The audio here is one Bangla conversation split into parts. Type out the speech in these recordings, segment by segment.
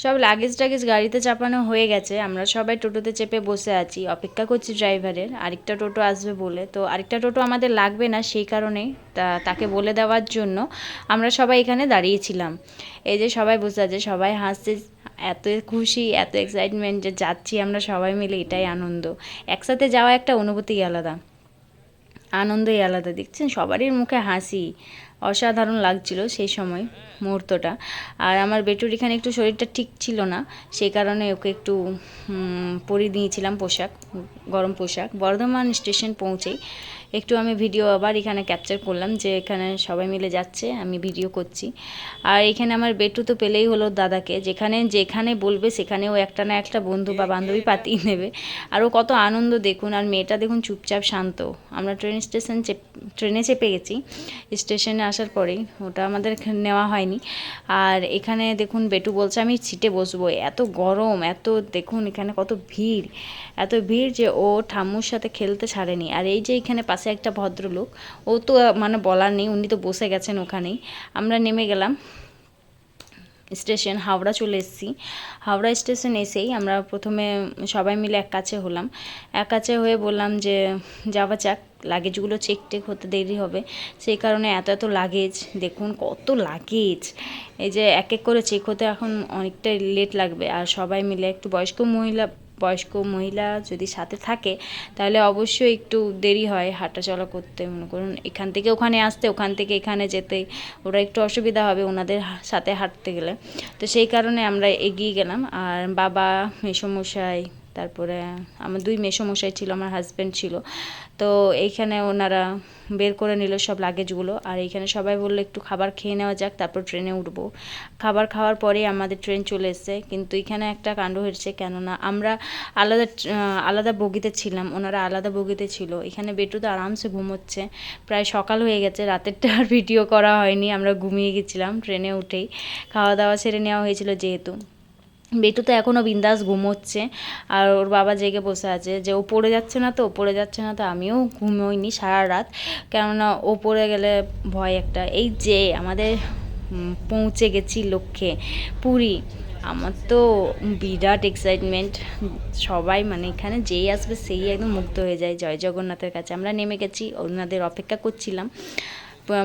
সব লাগেজ টাগেজ গাড়িতে চাপানো হয়ে গেছে, আমরা সবাই টোটোতে চেপে বসে আছি, অপেক্ষা করছি ড্রাইভারের। আরেকটা টোটো আসবে বলে, তো আরেকটা টোটো আমাদের লাগবে না, সেই কারণে তাকে বলে দেওয়ার জন্য আমরা সবাই এখানে দাঁড়িয়েছিলাম। এই যে সবাই বসে আছে, সবাই হাসছে, এত খুশি, এত এক্সাইটমেন্ট যে যাচ্ছি আমরা সবাই মিলে, এটাই আনন্দ। একসাথে যাওয়া একটা অনুভূতিই আলাদা, আনন্দই আলাদা। দেখছেন সবারই মুখে হাসি, অসাধারণ লাগছিল সেই সময় মুহূর্তটা। আর আমার বেটুর এখানে একটু শরীরটা ঠিক ছিল না, সেই কারণে ওকে একটু পরিয়ে দিয়েছিলাম পোশাক, গরম পোশাক। বর্ধমান স্টেশন পৌঁছেই একটু আমি ভিডিও আবার এখানে ক্যাপচার করলাম, যে এখানে সবাই মিলে যাচ্ছে, আমি ভিডিও করছি। আর এখানে আমার বেটু তো পেলেই হলো দাদাকে, যেখানে যেখানে বলবে সেখানে ও একটা না একটা বন্ধু বা বান্ধবী পাতিয়ে নেবে। আর ও কত আনন্দ দেখুন, আর মেয়েটা দেখুন চুপচাপ শান্ত। আমরা ট্রেনে চেপে গেছি, স্টেশনে আসার পরেই, ওটা আমাদের নেওয়া হয়নি। আর এখানে দেখুন বেটু বলছে আমি সিটে বসবো, এত গরম, এত দেখুন এখানে কত ভিড়, এত ভিড় যে ও ঠাম্মুর সাথে খেলতে ছাড়েনি। আর এই যে এখানে পাশে একটা ভদ্রলোক, ও তো মানে বলার নেই, উনি তো বসে গেছেন ওখানেই। আমরা নেমে গেলাম স্টেশন, হাওড়া চলে এসেছি। হাওড়া স্টেশন এসেই আমরা প্রথমে সবাই মিলে এক কাছে হলাম, এক কাছে হয়ে বললাম যে যাওয়া যাক, লাগেজগুলো চেক টেক হতে দেরি হবে, সেই কারণে এত এত লাগেজ, দেখুন কত লাগেজ, এই যে এক এক করে চেক হতে এখন অনেকটাই লেট লাগবে। আর সবাই মিলে একটু বয়স্ক মহিলা যদি সাথে থাকে তাহলে অবশ্যই একটু দেরি হয় হাঁটা চলা করতে। মনে করুন এখান থেকে ওখানে আসতে, ওখান থেকে এখানে যেতে ওরা একটু অসুবিধা হবে ওনাদের সাথে হাঁটতে গেলে, তো সেই কারণে আমরা এগিয়ে গেলাম। আর বাবা, মেসোমশাই, তারপরে আমার 2 মেসোমশাই ছিল, আমার হাজব্যান্ড ছিল, তো এইখানে ওনারা বের করে নিল সব লাগেজগুলো। আর এইখানে সবাই বললো একটু খাবার খেয়ে নেওয়া যাক, তারপর ট্রেনে উঠবো। খাবার খাওয়ার পরেই আমাদের ট্রেন চলে এসেছে, কিন্তু এখানে একটা কাণ্ড হয়েছে, কেননা আমরা আলাদা বগিতে ছিলাম, ওনারা আলাদা বগিতে ছিল। এখানে বেটু তো আরামসে ঘুমোচ্ছে, প্রায় সকাল হয়ে গেছে, রাতেরটা আর ভিডিও করা হয়নি, আমরা ঘুমিয়ে গেছিলাম ট্রেনে উঠেই, খাওয়া দাওয়া সেরে নেওয়া হয়েছিল যেহেতু। বেটু তো এখনও বিন্দাস ঘুমোচ্ছে, আর ওর বাবা জেগে বসে আছে যে ও পড়ে যাচ্ছে না তো, পড়ে যাচ্ছে না তো। আমিও ঘুমোইনি সারা রাত, কেননা ও পড়ে গেলে ভয় একটা। এই যে আমাদের পৌঁছে গেছি লক্ষ্যে, পুরী। আমার তো বিরাট এক্সাইটমেন্ট, সবাই মানে এখানে যেই আসবে সেই একদম মুগ্ধ হয়ে যায় জয় জগন্নাথের কাছে। আমরা নেমে গেছি, ওনাদের অপেক্ষা করছিলাম।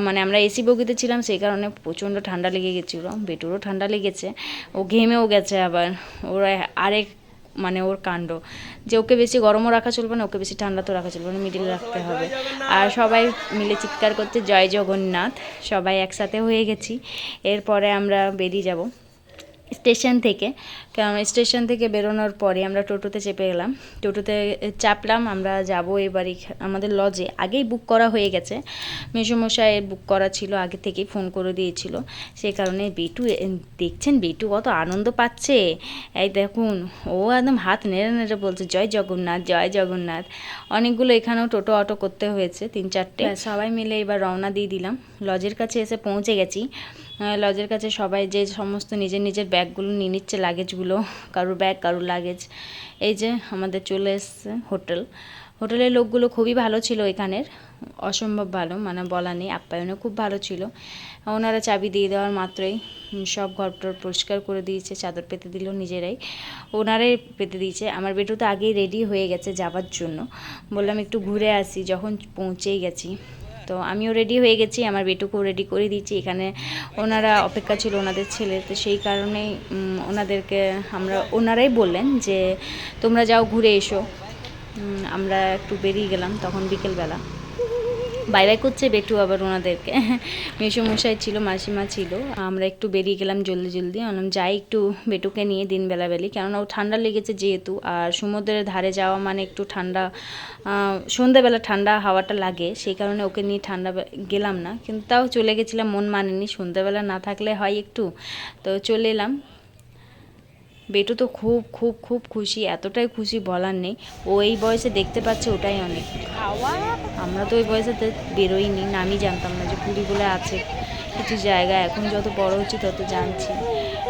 মানে আমরা এসি বগিতে ছিলাম, সেই কারণে প্রচণ্ড ঠান্ডা লেগে গেছিলো, বেটুরও ঠান্ডা লেগেছে, ও ঘেমেও গেছে। আবার ওর আরেক মানে ওর কাণ্ড যে ওকে বেশি গরমও রাখা চলবে না, ওকে বেশি ঠান্ডা তো রাখা চলবে না, মিডিলে রাখতে হবে। আর সবাই মিলে চিৎকার করতে জয় জগন্নাথ, সবাই একসাথে হয়ে গেছি। এরপরে আমরা বেরিয়ে যাব স্টেশন থেকে, কারণ স্টেশন থেকে বেরোনোর পরে আমরা টোটোতে চেপে গেলাম, টোটোতে চাপলাম। আমরা যাব এবারই আমাদের লজে, আগেই বুক করা হয়ে গেছে, মেসোমশাই বুক করা ছিল আগে থেকেই, ফোন করে দিয়েছিল। সেই কারণে বেটু দেখছেন, বেটু কত আনন্দ পাচ্ছে, এই দেখুন ও একদম হাত নেড়ে নেড়ে বলছে জয় জগন্নাথ, জয় জগন্নাথ। অনেকগুলো এখানেও টোটো অটো করতে হয়েছে, 3-4টে। সবাই মিলে এবার রওনা দিয়ে দিলাম, লজের কাছে এসে পৌঁছে গেছি। লজের কাছে সবাই যে সমস্ত নিজের নিজের ব্যাগগুলো নিয়ে নিচ্ছে, লাগেজগুলো, কারোর ব্যাগ কারোর লাগেজ। এই যে আমাদের চলে এসছে হোটেলের লোকগুলো খুবই ভালো ছিল এখানের, অসম্ভব ভালো, মানে বলা নেই, আপ্যায়নও খুব ভালো ছিল। ওনারা চাবি দিয়ে দেওয়ার মাত্রই সব ঘরটর পরিষ্কার করে দিয়েছে, চাদর পেতে দিল নিজেরাই, ওনারাই পেতে দিয়েছে। আমার বেটু তো আগেই রেডি হয়ে গেছে যাওয়ার জন্য, বললাম একটু ঘুরে আসি, যখন পৌঁছেই গেছি। তো আমিও রেডি হয়ে গেছি, আমার বেটুকেও রেডি করে দিয়েছি। এখানে ওনারা অপেক্ষা ছিল ওনাদের ছেলে, তো সেই কারণেই ওনারাই বললেন যে তোমরা যাও ঘুরে এসো। আমরা একটু বেরিয়ে গেলাম, তখন বিকেলবেলা। বাই বাই করছে বেটু আবার ওনাদেরকে, মেসোমশাই ছিল, মাসিমা ছিল। আমরা একটু বেরিয়ে গেলাম জলদি, বললাম যাই একটু বেটুকে নিয়ে দিনবেলাবেলি, কেননা ও ঠান্ডা লেগেছে যেহেতু, আর সমুদ্রের ধারে যাওয়া মানে একটু ঠান্ডা, সন্ধ্যেবেলা ঠান্ডা হাওয়াটা লাগে, সেই কারণে ওকে নিয়ে গেলাম না, কিন্তু তাও চলে গেছিলাম, মন মানেনি, সন্ধ্যেবেলা না থাকলে হয় একটু, তো চলে এলাম। বেটু তো খুব খুব খুব খুশি, এতটাই খুশি বলার নেই, ও এই বয়সে দেখতে পাচ্ছে ওটাই অনেক। আমরা তো ওই বয়সেতে বেরোইনি, নামই জানতাম না যে পুরী বলে আছে কিছু জায়গা, এখন যত বড় হচ্ছে তত জানছি।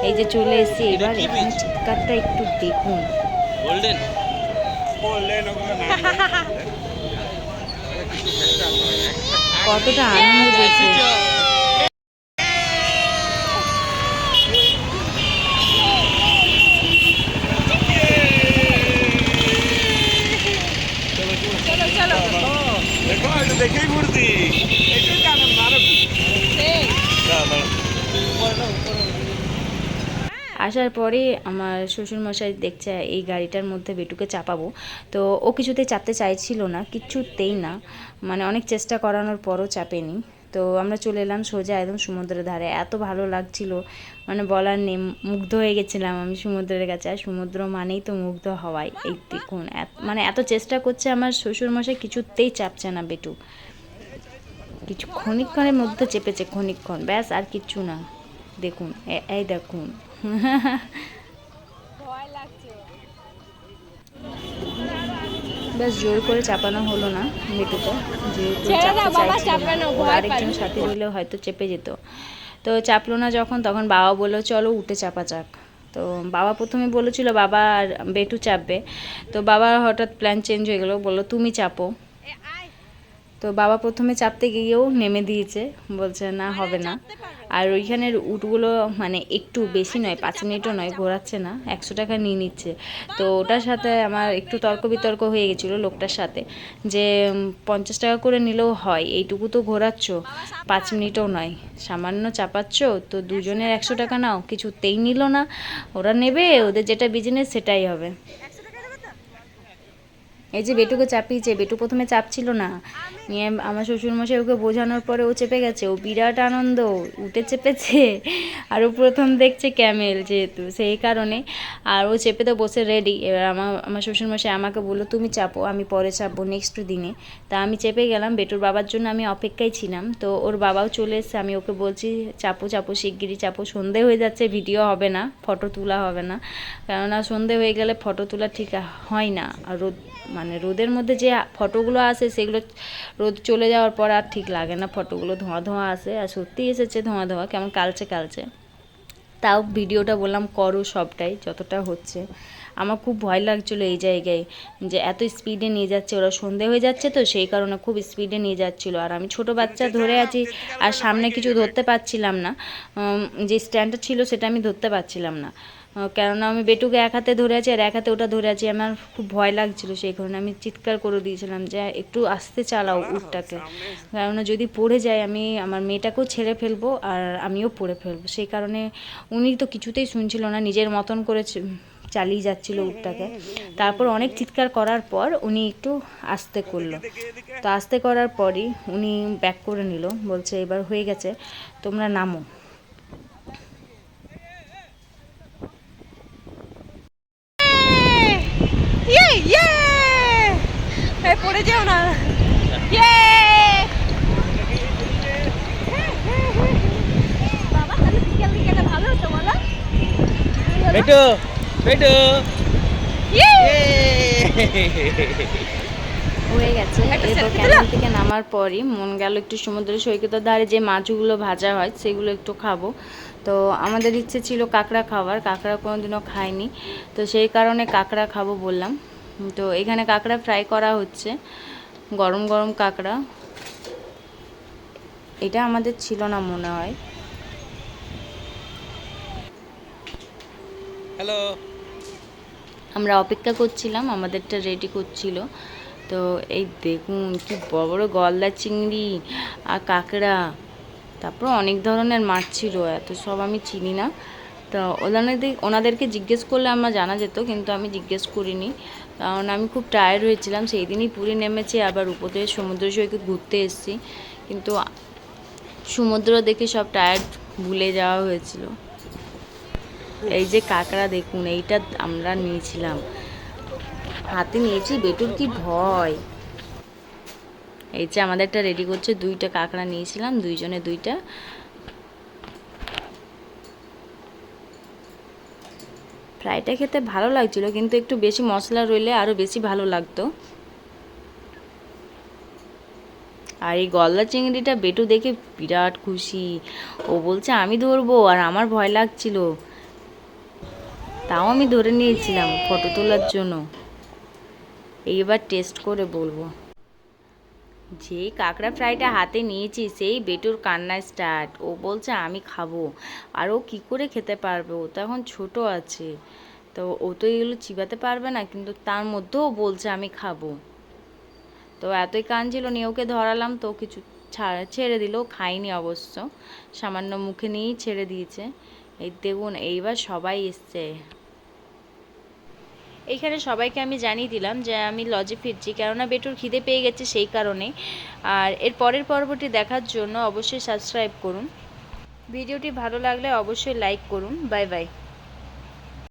এই যে চলে এসেছি, এবার এখানে চিৎকারটা একটু দেখুন, কতটা আনন্দ দেখুন। আসার পরে আমার শ্বশুরমশাই দেখছে এই গাড়িটার মধ্যে বেটুকে চাপাবো, তো ও কিছুতেই চাপতে চাইছিল না, কিছুতেই না, মানে অনেক চেষ্টা করানোর পরও চাপেনি। তো আমরা চলে এলাম সোজা একদম সমুদ্রের ধারে। এত ভালো লাগছিল, মানে বলার নেই, মুগ্ধ হয়ে গেছিলাম আমি সমুদ্রের কাছে। আর সমুদ্র মানেই তো মুগ্ধ হওয়াই। এই দেখুন মানে এত চেষ্টা করছে আমার শ্বশুরমশাই, কিছুতেই চাপছে না বেটু। কিছু ক্ষণিকক্ষণের মধ্যে চেপেছে, ক্ষণিকক্ষণ, ব্যাস, আর কিচ্ছু না। দেখুন, এই দেখুন। ব্যাস জোর করে চাপানো হলো না বেটুকে, যেহেতু চাপতে চাইছিল না। ওর আরেকজন সাথী রইলে হয়তো চেপে যেত। তো চাপলো না যখন, তখন বাবা বললো চলো উঠে চাপা যাক। তো বাবা প্রথমে বলেছিল বাবা আর বেটু চাপবে, তো বাবা হঠাৎ প্ল্যান চেঞ্জ হয়ে গেলো, বললো তুমি চাপো। তো বাবা প্রথমে চাপতে গিয়েও নেমে দিয়েছে, বলছে না হবে না। আর ওইখানের উটগুলো মানে একটু বেশি নয়, 5 মিনিটও নয়, ঘোরাচ্ছে না, 100 টাকা নিয়ে নিচ্ছে। তো ওটার সাথে আমার একটু তর্ক বিতর্ক হয়ে গেছিলো লোকটার সাথে, যে 50 টাকা করে নিলেও হয়, এইটুকু তো ঘোরাচ্ছ, 5 মিনিটও নয়, সামান্য চাপাচ্ছ, তো দুজনের 100 টাকা নাও। কিছুতেই নিল না। ওরা নেবে, ওদের যেটা বিজনেস সেটাই হবে। এই যে বেটুকে চাপিয়েছে, বেটু প্রথমে চাপছিল না, নিয়ে আমার শ্বশুরমশাই ওকে বোঝানোর পরে ও চেপে গেছে, ও বিরাট আনন্দ, উঠে চেপেছে। আর ও প্রথম দেখছে ক্যামেল যেহেতু, সেই কারণে। আর ও চেপে তো বসে রেডি। এবার আমার শ্বশুরমশাই আমাকে বললো তুমি চাপো, আমি পরে চাপবো নেক্সট দিনে। তা আমি চেপে গেলাম, বেটুর বাবার জন্য আমি অপেক্ষায় ছিলাম। তো ওর বাবাও চলে এসছে, আমি ওকে বলছি চাপো চাপো, শিগগিরই চাপো, সন্ধে হয়ে যাচ্ছে, ভিডিও হবে না, ফটো তোলা হবে না, কেননা সন্ধে হয়ে গেলে ফটো তোলা ঠিক হয় না। আর রোদ, মানে রোদের মধ্যে যে ফটোগুলো আসে সেগুলো রোদ চলে যাওয়ার পর আর ঠিক লাগে না, ফটোগুলো ধোঁয়া ধোঁয়া আসে। আর সত্যি এসেছে ধোঁয়া ধোঁয়া, কেমন কালচে কালচে। তাও ভিডিওটা বললাম করো সবটাই যতটা হচ্ছে। আমার খুব ভয় লাগছিলো এই জায়গায়, যে এত স্পিডে নিয়ে যাচ্ছে, ওরা সন্ধে হয়ে যাচ্ছে তো সেই কারণে খুব স্পিডে নিয়ে যাচ্ছিলো। আর আমি ছোট বাচ্চা ধরে আছি, আর সামনে কিছু ধরতে পারছিলাম না, যে স্ট্যান্ডটা ছিল সেটা আমি ধরতে পারছিলাম না, কেননা আমি বেটুকে এক হাতে ধরে আছি আর এক হাতে ওটা ধরে আছি। আমার খুব ভয় লাগছিলো, সেই কারণে আমি চিৎকার করে দিয়েছিলাম যে একটু আস্তে চালাও উটটাকে, কেননা যদি পড়ে যায় আমি আমার মেয়েটাকেও ছেড়ে ফেলবো আর আমিও পড়ে ফেলবো। সেই কারণে উনি তো কিছুতেই শুনছিল না, নিজের মতন করে চালিয়ে যাচ্ছিল উটটাকে। তারপর অনেক চিৎকার করার পর উনি একটু আস্তে করলো। তো আস্তে করার পরই উনি ব্যাক করে নিল, বলছে এবার হয়ে গেছে, তোমরা নামো। পড়ে যেও না। বাবা তাহলে বিকেল বিকেলে ভালো হতো বলো। বেটু বেটু হয়ে গেছে। এরপর ক্যানেল থেকে নামার পরই মন গেল একটু সমুদ্র সৈকতের ধারে যে মাছগুলো ভাজা হয় সেগুলো একটু খাবো। তো আমাদের ইচ্ছে ছিল কাঁকড়া খাওয়ার, কাঁকড়া কোনোদিনও খাইনি, তো সেই কারণে কাঁকড়া খাবো বললাম। তো এখানে কাঁকড়া ফ্রাই করা হচ্ছে, গরম গরম কাঁকড়া। এটা আমাদের ছিল না মনে হয়। হ্যালো, আমরা অপেক্ষা করছিলাম, আমাদেরটা রেডি করছিল। তো এই দেখুন কি বড় বড় গলদা চিংড়ি আর কাঁকড়া, তারপর অনেক ধরনের মাছ ছিল, এত সব আমি চিনি না। তো ওনাদেরকে জিজ্ঞেস করলে আমার জানা যেত, কিন্তু আমি জিজ্ঞেস করিনি, কারণ আমি খুব টায়ার্ড হয়েছিলাম। সেই দিনই পুরী নেমেছি, আবার উপরে সমুদ্র সৈকত ঘুরতে এসেছি, কিন্তু সমুদ্র দেখে সব টায়ার্ড ভুলে যাওয়া হয়েছিল। এই যে কাঁকড়া দেখুন, এইটা আমরা নিয়েছিলাম, হাতে নিয়েছি, বেটুর কি ভয়। এই যে আমাদেরটা রেডি করছে, 2টা কাঁকড়া নিয়েছিলাম, দুইজনে 2টা। ফ্রাইটা খেতে ভালো লাগছিল, কিন্তু একটু বেশি মশলা রইলে আরও বেশি ভালো লাগতো। আর এই গলদা চিংড়িটা বেটু দেখে বিরাট খুশি, ও বলছে আমি ধরবো, আর আমার ভয় লাগছিল, তাও আমি ধরে নিয়েছিলাম ফটো তোলার জন্য। এইবার টেস্ট করে বলবো। যেই কাঁকড়া ফ্রাইটা হাতে নিয়েছি সেই বেটুর কান্না স্টার্ট, ও বলছে আমি খাবো। আর ও কী করে খেতে পারবে, ও তো এখন ছোটো আছে, তো ও তো এগুলো চিবাতে পারবে না, কিন্তু তার মধ্যেও বলছে আমি খাবো। তো এতই কাঁদছিল, নিয়ে ওকে ধরালাম, তো কিছু ছেড়ে দিল, খাইনি অবশ্য, সামান্য মুখে নিয়েই ছেড়ে দিয়েছে। এই দেখুন এইবার সবাই এসছে। এইখানে সবাইকে আমি জানিয়ে দিলাম যে আমি লজে ফিরছি, কেননা বেটুর খিদে পেয়ে গেছে সেই কারণে। আর এর পরের পর্বটি দেখার জন্য অবশ্যই সাবস্ক্রাইব করুন। ভিডিওটি ভালো লাগলে অবশ্যই লাইক করুন। Bye bye.